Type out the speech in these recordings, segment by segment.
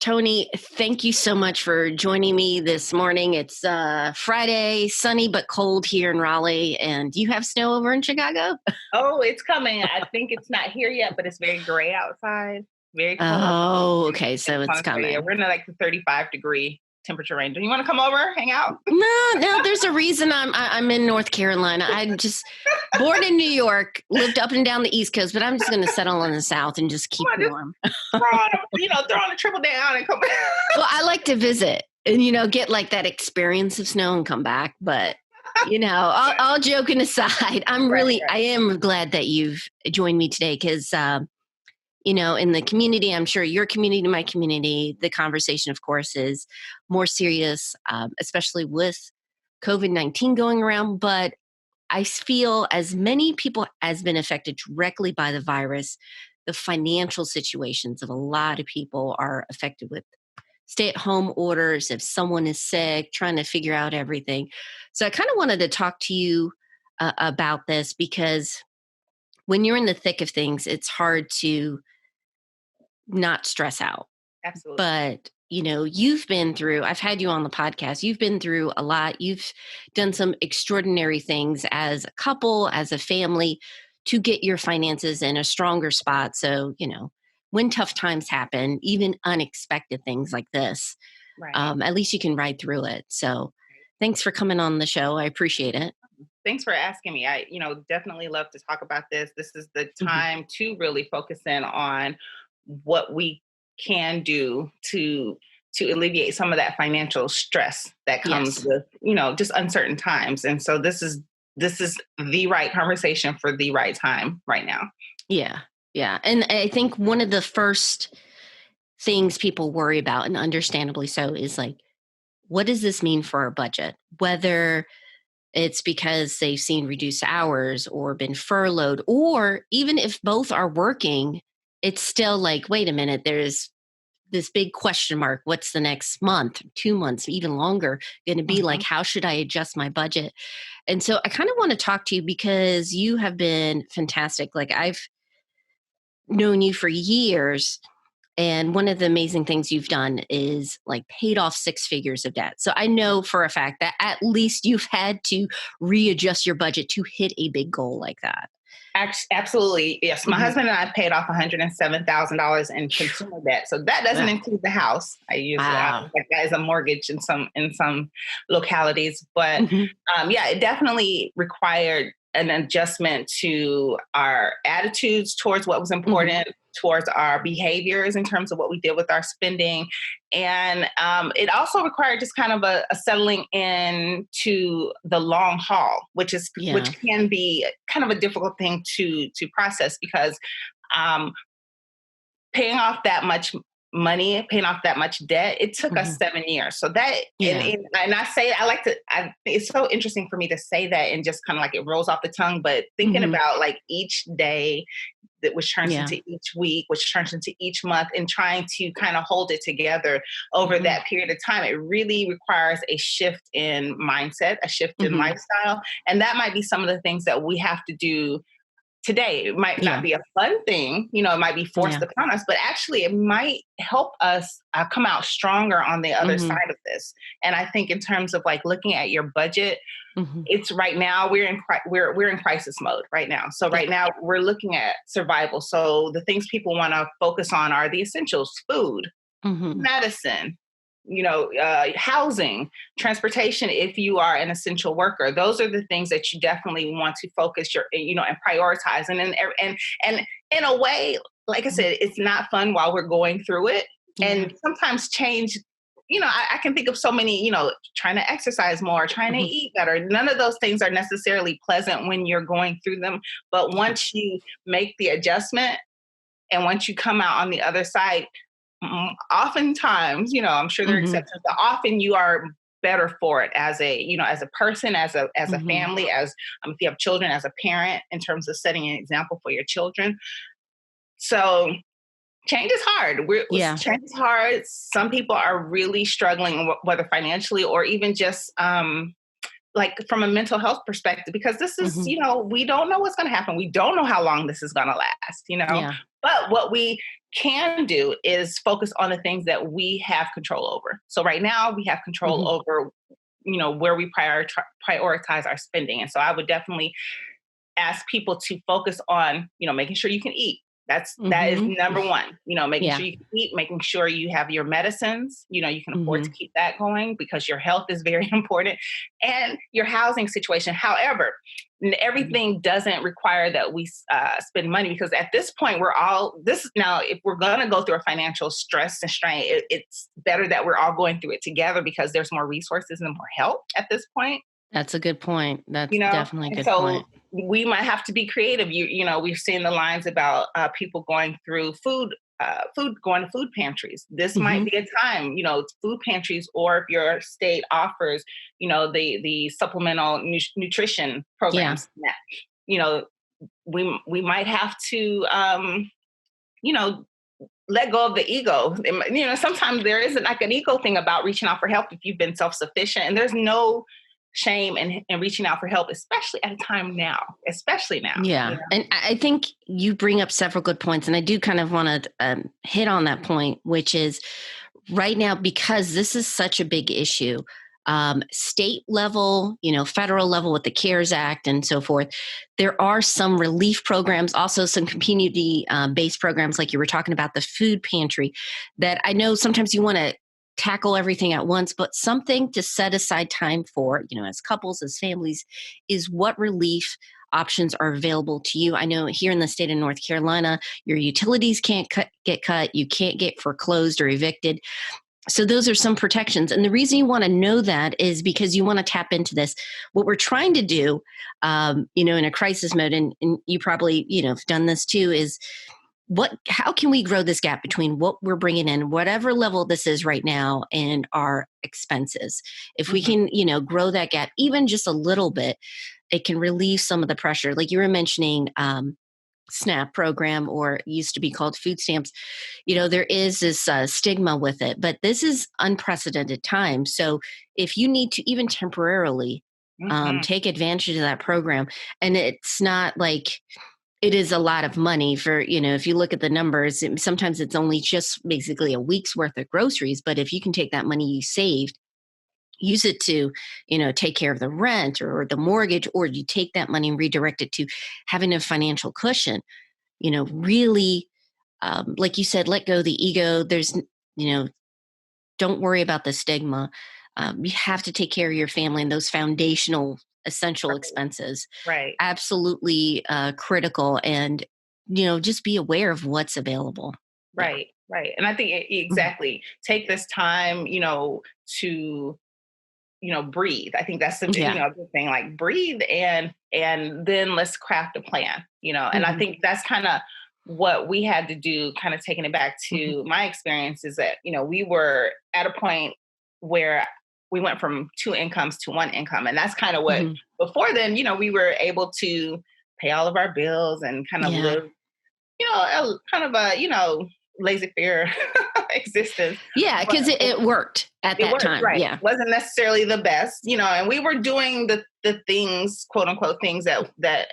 Tony, thank you so much for joining me this morning. It's Friday, sunny but cold here in Raleigh. And do you have snow over in Chicago? Oh, it's coming. I think it's not here yet, but it's very gray outside, very cold. Oh, And okay. So it's it's on its way. Yeah, coming. we're in like the 35-degree temperature range. Do you want to come over, hang out? No, there's a reason I'm in North Carolina. I'm just born in New York, lived up and down the East Coast, but I'm just going to settle in the South and just keep warm. Throw on a triple down and come back. Well, I like to visit and, get like that experience of snow and come back. But, all joking aside, I am glad that you've joined me today because, in the community, I'm sure your community, my community, the conversation, of course, is more serious, especially with COVID-19 going around. But I feel as many people has been affected directly by the virus, the financial situations of a lot of people are affected with stay-at-home orders, if someone is sick, trying to figure out everything. So I kind of wanted to talk to you about this because when you're in the thick of things, it's hard to not stress out. Absolutely. But, you've been through, I've had you on the podcast, you've been through a lot. You've done some extraordinary things as a couple, as a family, to get your finances in a stronger spot. So, when tough times happen, even unexpected things like this, Right. At least you can ride through it. So thanks for coming on the show. I appreciate it. Thanks for asking me. I, definitely love to talk about this. This is the time to really focus in on what we can do to alleviate some of that financial stress that comes with, just uncertain times. And so this is the right conversation for the right time right now. Yeah. Yeah. And I think one of the first things people worry about, and understandably so, is like, what does this mean for our budget? Whether it's because they've seen reduced hours or been furloughed, or even if both are working, it's still like, wait a minute, there's this big question mark. What's the next month, 2 months, even longer going to be like? How should I adjust my budget? And so I kind of want to talk to you because you have been fantastic. Like, I've known you for years. And one of the amazing things you've done is like paid off 6 figures of debt. So I know for a fact that at least you've had to readjust your budget to hit a big goal like that. Absolutely. Yes. My husband and I paid off $107,000 in consumer debt. So that doesn't include the house. I use like that as a mortgage in some localities. But it definitely required an adjustment to our attitudes towards what was important, towards our behaviors in terms of what we did with our spending. And it also required just kind of a settling in to the long haul, which can be kind of a difficult thing to process because paying off that much money, paying off that much debt, it took us 7 years. So that, and I say, it's so interesting for me to say that and just kind of like it rolls off the tongue, but thinking about like each day that which turns into each week, which turns into each month, and trying to kind of hold it together over that period of time, it really requires a shift in mindset, a shift in lifestyle. And that might be some of the things that we have to do today. It might not be a fun thing, it might be forced upon us, but actually it might help us come out stronger on the other side of this. And I think in terms of like looking at your budget, it's right now we're in crisis mode right now. So right now we're looking at survival. So the things people want to focus on are the essentials: food, medicine, housing, transportation. If you are an essential worker, those are the things that you definitely want to focus and prioritize. And in a way, like I said, it's not fun while we're going through it. And sometimes change, I can think of so many, trying to exercise more, trying to eat better. None of those things are necessarily pleasant when you're going through them. But once you make the adjustment and once you come out on the other side, oftentimes, I'm sure there are exceptions, but often you are better for it as a person, as a family, as if you have children, as a parent, in terms of setting an example for your children. So change is hard. Change is hard. Some people are really struggling, whether financially or even just like from a mental health perspective, because this is, we don't know what's going to happen. We don't know how long this is going to last, But what we can do is focus on the things that we have control over. So right now we have control over, where we prioritize our spending. And so I would definitely ask people to focus on, making sure you can eat. That is number one, making sure you can eat, making sure you have your medicines, you can afford to keep that going because your health is very important, and your housing situation. However, everything doesn't require that we spend money, because at this point if we're going to go through a financial stress and strain, it's better that we're all going through it together because there's more resources and more help at this point. That's a good point. That's definitely a good point. We might have to be creative. We've seen the lines about people going through going to food pantries. This might be a time, food pantries, or if your state offers, the supplemental nutrition programs. Yeah. We might have to, let go of the ego. Sometimes there isn't like an ego thing about reaching out for help if you've been self-sufficient, and there's no shame in reaching out for help, especially at a time now, Yeah. And I think you bring up several good points. And I do kind of want to hit on that point, which is right now, because this is such a big issue, state level, federal level with the CARES Act and so forth, there are some relief programs, also some community based programs, like you were talking about the food pantry, that I know sometimes you want to tackle everything at once, but something to set aside time for, as couples, as families, is what relief options are available to you. I know here in the state of North Carolina, your utilities can't get cut, you can't get foreclosed or evicted. So those are some protections. And the reason you want to know that is because you want to tap into this. What we're trying to do, in a crisis mode, and you probably, have done this too, is how can we grow this gap between what we're bringing in, whatever level this is right now, and our expenses? If we can, grow that gap even just a little bit, it can relieve some of the pressure. Like you were mentioning, SNAP program, or used to be called food stamps. There is this stigma with it, but this is unprecedented time. So if you need to even temporarily take advantage of that program, and it's not like it is a lot of money for, if you look at the numbers, sometimes it's only just basically a week's worth of groceries. But if you can take that money you saved, use it to, take care of the rent or the mortgage, or you take that money and redirect it to having a financial cushion, really, like you said, let go of the ego. There's, don't worry about the stigma. You have to take care of your family and those foundational essential expenses. Right. Absolutely critical. And, just be aware of what's available. Right. Yeah. Right. And I think exactly take this time, to, breathe. I think that's the big thing, like breathe and then let's craft a plan, and I think that's kind of what we had to do, kind of taking it back to my experience, is that, we were at a point where we went from 2 incomes to 1 income. And that's kind of what, before then, we were able to pay all of our bills and kind of live, kind of a, laissez-faire existence. Yeah, because it worked at that time. Right. Yeah. Wasn't necessarily the best, and we were doing the things, quote unquote, things that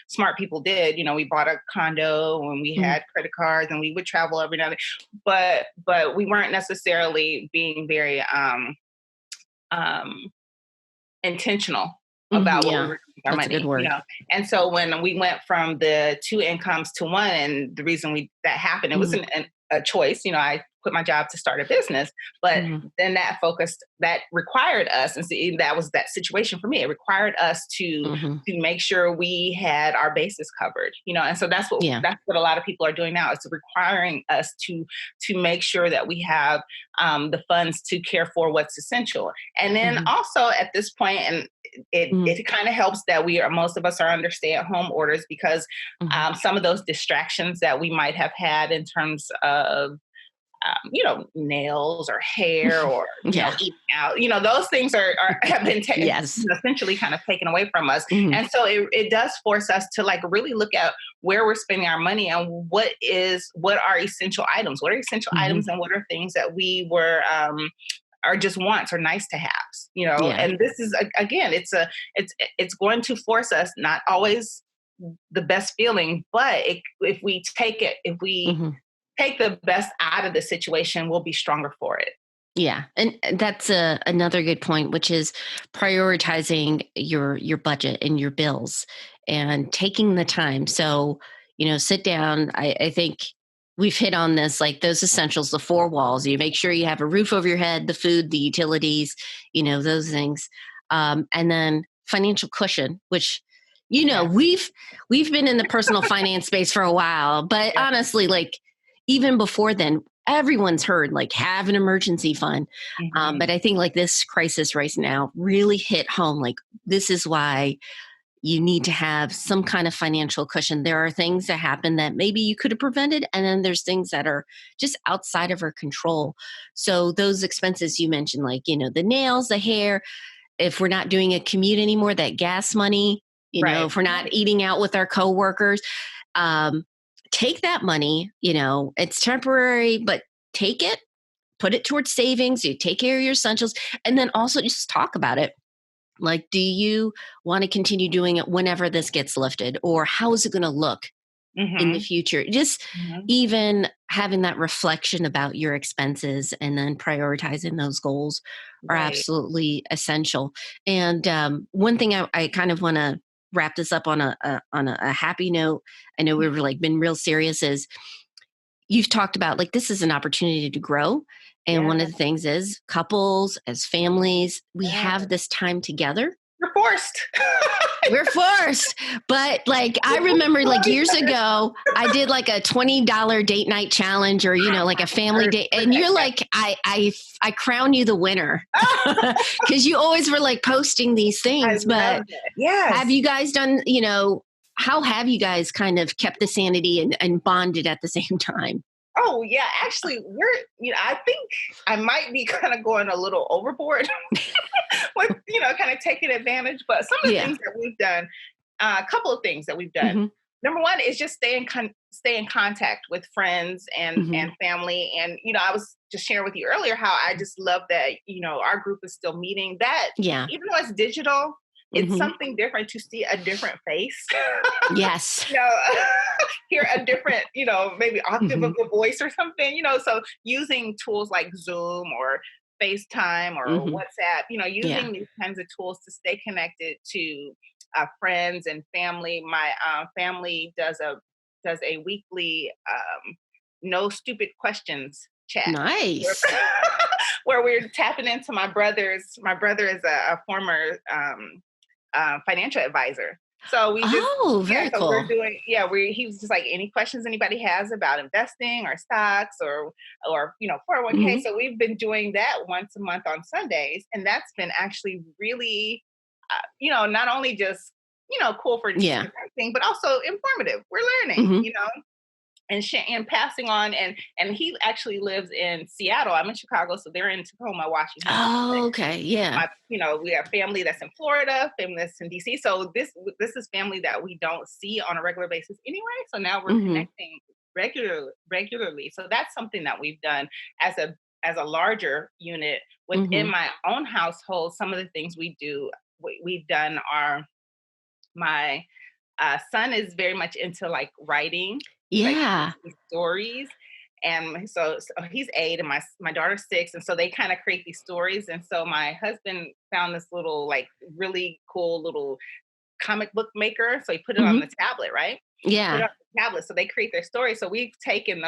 smart people did. We bought a condo and we had credit cards and we would travel every now and then, but we weren't necessarily being very intentional about what we were doing with our money. A good word. And so when we went from the 2 incomes to 1, and the reason that happened, it wasn't a choice. I quit my job to start a business, but then that required us, and see, that was that situation for me. It required us to make sure we had our bases covered, and so that's what a lot of people are doing now. It's requiring us to make sure that we have the funds to care for what's essential. And then also at this point, and it kind of helps that most of us are under stay-at-home orders, because some of those distractions that we might have had in terms of nails or hair or eating out, those things have been essentially kind of taken away from us. And so it does force us to like really look at where we're spending our money and what are essential items, items, and what are things that we were are just wants or nice to haves, and this is, again, it's going to force us, not always the best feeling, but if we take it, if we take the best out of the situation, we'll be stronger for it. Yeah, and that's another good point, which is prioritizing your budget and your bills and taking the time. So, sit down. I think we've hit on this, like those essentials, the four walls. You make sure you have a roof over your head, the food, the utilities, those things, and then financial cushion, which Yeah. we've been in the personal finance space for a while, but Yeah. honestly, like even before then, everyone's heard like have an emergency fund. But I think like this crisis right now really hit home. Like this is why you need to have some kind of financial cushion. There are things that happen that maybe you could have prevented, and then there's things that are just outside of our control. So those expenses you mentioned, like, the nails, the hair, if we're not doing a commute anymore, that gas money, Right. if we're not eating out with our coworkers, um, take that money, it's temporary, but take it, put it towards savings, you take care of your essentials, and then also just talk about it. Like, do you want to continue doing it whenever this gets lifted? Or how is it going to look in the future? Just even having that reflection about your expenses and then prioritizing those goals are absolutely essential. And one thing I kind of want to wrap this up on a happy note. I know we've like been real serious. Is you've talked about like this is an opportunity to grow. And one of the things is couples, as families, we have this time together. We're forced. We're forced. But like, I remember like years ago, I did like a $20 date night challenge or, like a family date. And you're like, I crown you the winner because you always were like posting these things. But have you guys done, how have you guys kind of kept the sanity and bonded at the same time? Oh yeah, actually I think I might be kind of going a little overboard with, kind of taking advantage, but some of the things that we've done, a couple of things that we've done. Number one is just stay in contact with friends and family. And, I was just sharing with you earlier how I just love that, our group is still meeting that. Yeah. Even though it's digital, it's something different to see a different face. Yes. Hear a different, maybe octave of the voice or something, so using tools like Zoom or FaceTime or WhatsApp, using these kinds of tools to stay connected to friends and family. My family does a weekly no stupid questions chat. Nice. Where we're tapping into my brother is a former financial advisor. So we just, very cool. We're doing, he was just like, any questions anybody has about investing or stocks or 401k. So we've been doing that once a month on Sundays. And that's been actually really, not only just, cool for investing, but also informative. We're learning, and passing on. And he actually lives in Seattle. I'm in Chicago, so they're in Tacoma, Washington. Oh, okay. Yeah. We have family that's in Florida, family that's in DC. So this is family that we don't see on a regular basis anyway. So now we're connecting regularly. So that's something that we've done as a larger unit within my own household. Some of the things we've done are my son is very much into like writing. Yeah. Like, stories. And so he's 8 and my daughter's 6. And so they kind of create these stories. And so my husband found this little, like really cool little comic book maker. So he put it on the tablet, right? Yeah. Put it on the tablet. So they create their stories. So we've taken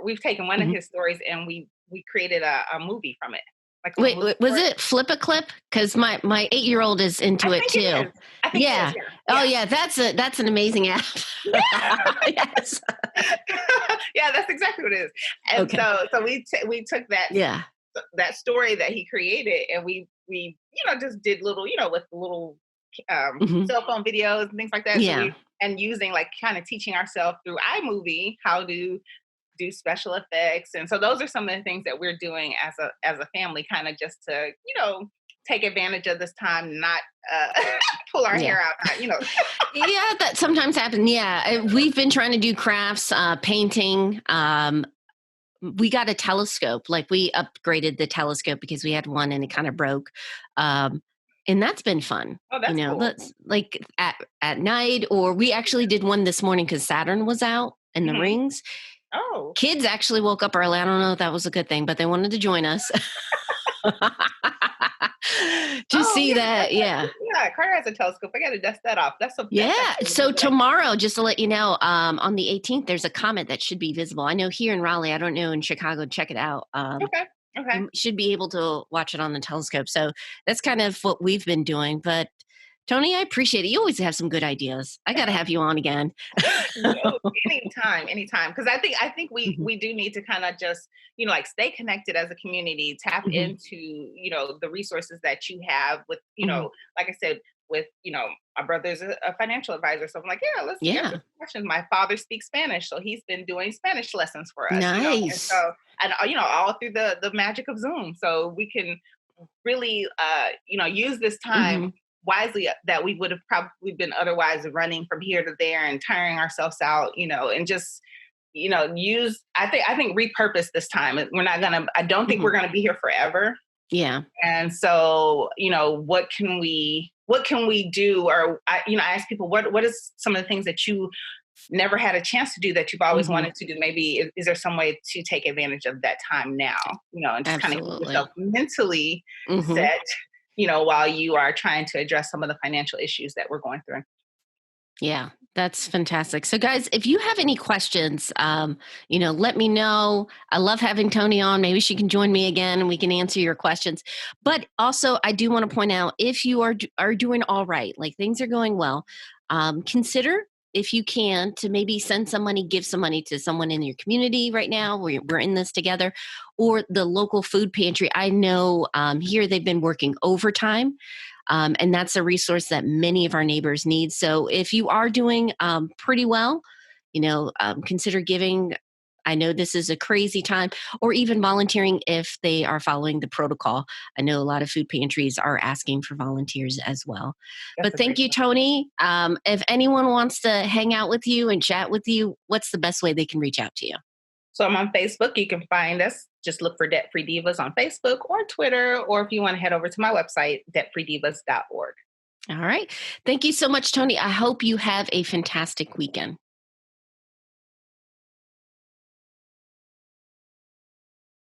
we've taken one of his stories and we created a movie from it. Like Wait, was it Flip a Clip? Because my 8-year-old is into it too. I think yeah. It is, Oh yeah, that's an amazing app. Yes. Yeah, that's exactly what it is. And so we took that story that he created and we just did little with little cell phone videos and things like that. Yeah. And using like kind of teaching ourselves through iMovie how to do special effects. And so those are some of the things that we're doing as a family, kind of just to, take advantage of this time, not pull our hair out, Yeah, that sometimes happens. Yeah. We've been trying to do crafts, painting. We got a telescope, like we upgraded the telescope because we had one and it kind of broke. And that's been fun. Oh, that's cool. That's like at night, or we actually did one this morning because Saturn was out and the rings. Oh. Kids actually woke up early. I don't know if that was a good thing, but they wanted to join us. To see that, yeah. Yeah, Carter has a telescope. I got to dust that off. That's Yeah. actually a So really good idea. tomorrow, just to let you know, on the 18th, there's a comet that should be visible. I know here in Raleigh, I don't know in Chicago, check it out. Okay. Okay. You should be able to watch it on the telescope. So that's kind of what we've been doing. But Tony, I appreciate it. You always have some good ideas. I got to have you on again. No, anytime. Because I think we Mhm, we do need to kind of just like stay connected as a community, tap mhm, into the resources that you have with mhm. like I said with my brother's a financial advisor, so I'm like, yeah, let's answer Yeah. questions. My father speaks Spanish, so he's been doing Spanish lessons for us, and Nice. so and all through the magic of Zoom, so we can really use this time Mhm, wisely that we would have probably been otherwise running from here to there and tiring ourselves out, and just use I think repurpose this time. I don't think mhm. we're gonna be here forever. Yeah. And so, what can we do? Or I ask people, what is some of the things that you never had a chance to do that you've always Mhm. wanted to do? Maybe is there some way to take advantage of that time now, and just kind of keep Absolutely. yourself mentally Mhm. set, while you are trying to address some of the financial issues that we're going through. Yeah, that's fantastic. So, guys, if you have any questions, let me know. I love having Tony on. Maybe she can join me again and we can answer your questions. But also, I do want to point out if you are doing all right, like things are going well, consider if you can to maybe send some money, give some money to someone in your community right now. We're in this together, or the local food pantry. I know here they've been working overtime, and that's a resource that many of our neighbors need. So if you are doing pretty well, consider giving. I know this is a crazy time, or even volunteering if they are following the protocol. I know a lot of food pantries are asking for volunteers as well. That's But a thank great you, one. Tony. If anyone wants to hang out with you and chat with you, what's the best way they can reach out to you? So I'm on Facebook. You can find us. Just look for Debt Free Divas on Facebook or Twitter, or if you want to head over to my website, debtfreedivas.org. All right. Thank you so much, Tony. I hope you have a fantastic weekend.